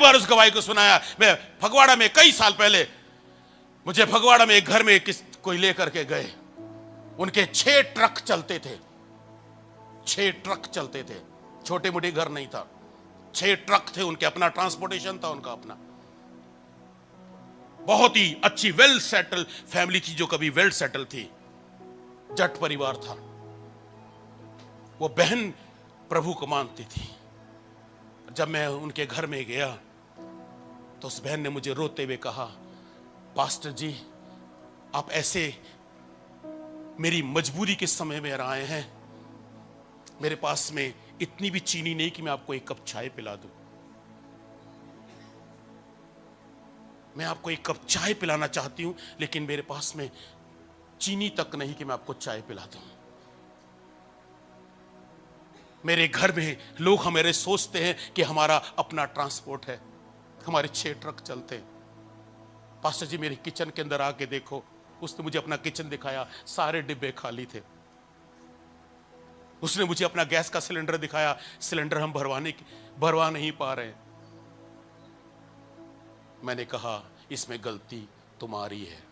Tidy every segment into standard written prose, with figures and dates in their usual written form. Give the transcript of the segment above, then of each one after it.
बार उस गवाही को सुनाया। मैं फगवाड़ा में कई साल पहले, मुझे फगवाड़ा में एक घर में कोई लेकर के गए, उनके 6 ट्रक चलते थे, 6 ट्रक चलते थे, छोटे मोटे घर नहीं था, 6 ट्रक थे उनके, अपना ट्रांसपोर्टेशन था उनका अपना। बहुत ही अच्छी वेल सेटल फैमिली थी, जो कभी वेल सेटल थी, जट परिवार था। वो बहन प्रभु को मानती थी। जब मैं उनके घर में गया तो उस बहन ने मुझे रोते हुए कहा, पास्टर जी आप ऐसे मेरी मजबूरी के समय में आए हैं, मेरे पास में इतनी भी चीनी नहीं कि मैं आपको एक कप चाय पिला दूं। मैं आपको एक कप चाय पिलाना चाहती हूं, लेकिन मेरे पास में चीनी तक नहीं कि मैं आपको चाय पिला दूं। मेरे घर में लोग हमारे सोचते हैं कि हमारा अपना ट्रांसपोर्ट है, हमारे 6 ट्रक चलते हैं। पास्टर जी मेरी किचन के अंदर आके देखो। उसने मुझे अपना किचन दिखाया, सारे डिब्बे खाली थे। उसने मुझे अपना गैस का सिलेंडर दिखाया, सिलेंडर हम भरवा नहीं पा रहे। मैंने कहा इसमें गलती तुम्हारी है।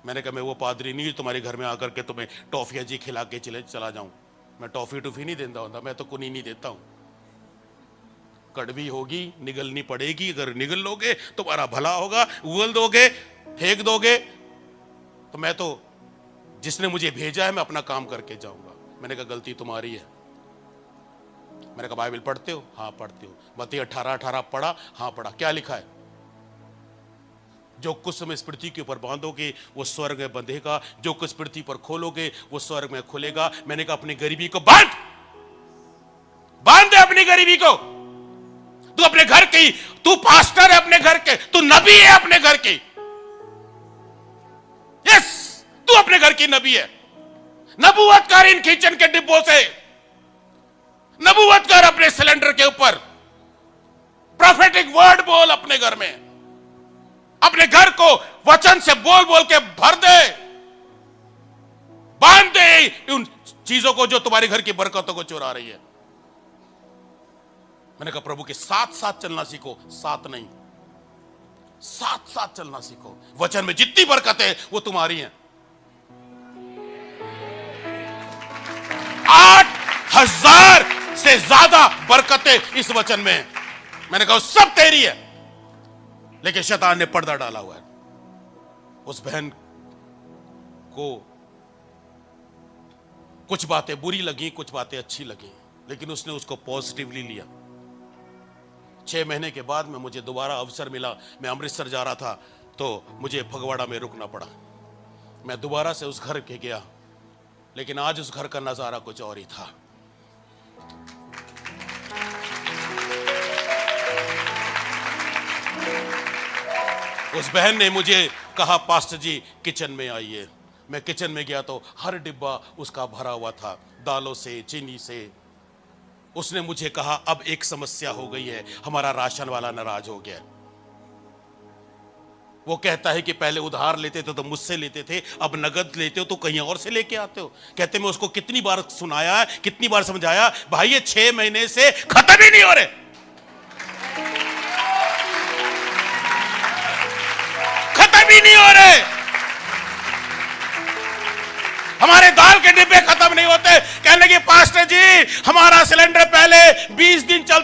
मैंने कहा मैं वो पादरी नहीं तुम्हारे घर में आकर के तुम्हें टॉफियां जी खिला के चला जाऊं। मैं टॉफी टूफी नहीं देता होता, मैं तो कुनी नहीं देता हूं। कड़वी होगी, निगलनी पड़ेगी, अगर निगल लोगे तुम्हारा भला होगा, उगल दोगे, फेंक दोगे तो मैं तो जिसने मुझे भेजा है मैं अपना काम करके जाऊंगा। मैंने कहा गलती तुम्हारी है। मैंने कहा बाइबल पढ़ते हो? हाँ पढ़ते हो। मत्ती 18:18 पढ़ा? हाँ पढ़ा। क्या लिखा है? जो कुछ समय इस पृथ्वी के ऊपर बांधोगे वो स्वर्ग में बंधेगा, जो कुछ पृथ्वी पर खोलोगे वो स्वर्ग में खुलेगा। मैंने कहा अपनी गरीबी को बांध दे अपनी गरीबी को। तू अपने घर की, तू पास्टर है अपने घर के, तू नबी है अपने घर की। यस, तू अपने घर की नबी है। नबूवत कर इन किचन के डिब्बों से, नबूवत कर अपने सिलेंडर के ऊपर, प्रोफेटिक वर्ड बोल अपने घर में, अपने घर को वचन से बोल बोल के भर दे, बांध दे उन चीजों को जो तुम्हारे घर की बरकतों को चुरा रही है। मैंने कहा प्रभु के साथ साथ चलना सीखो, साथ नहीं, साथ साथ चलना सीखो। वचन में जितनी बरकत है वो तुम्हारी है। 8,000 से ज्यादा बरकतें इस वचन में है। मैंने कहा सब तेरी है, लेकिन शैतान ने पर्दा डाला हुआ है। उस बहन को कुछ बातें बुरी लगी, कुछ बातें अच्छी लगी, लेकिन उसने उसको पॉजिटिवली लिया। 6 महीने के बाद में मुझे दोबारा अवसर मिला। मैं अमृतसर जा रहा था तो मुझे फगवाड़ा में रुकना पड़ा। मैं दोबारा से उस घर के गया, लेकिन आज उस घर का नजारा कुछ और ही था। उस बहन ने मुझे कहा पास्टर जी किचन में आइए। मैं किचन में गया तो हर डिब्बा उसका भरा हुआ था, दालों से, चीनी से। उसने मुझे कहा अब एक समस्या हो गई है, हमारा राशन वाला नाराज हो गया। वो कहता है कि पहले उधार लेते थे तो मुझसे लेते थे, अब नगद लेते हो तो कहीं और से लेके आते हो। कहते मैं उसको कितनी बार सुनाया, कितनी बार समझाया, भाई ये 6 महीने से खत्म ही नहीं हो रहे, खत्म ही नहीं हो रहे। हमारे दाल के डिब्बे खत्म नहीं होते। कहने लगे पास्टर जी हमारा सिलेंडर पहले 20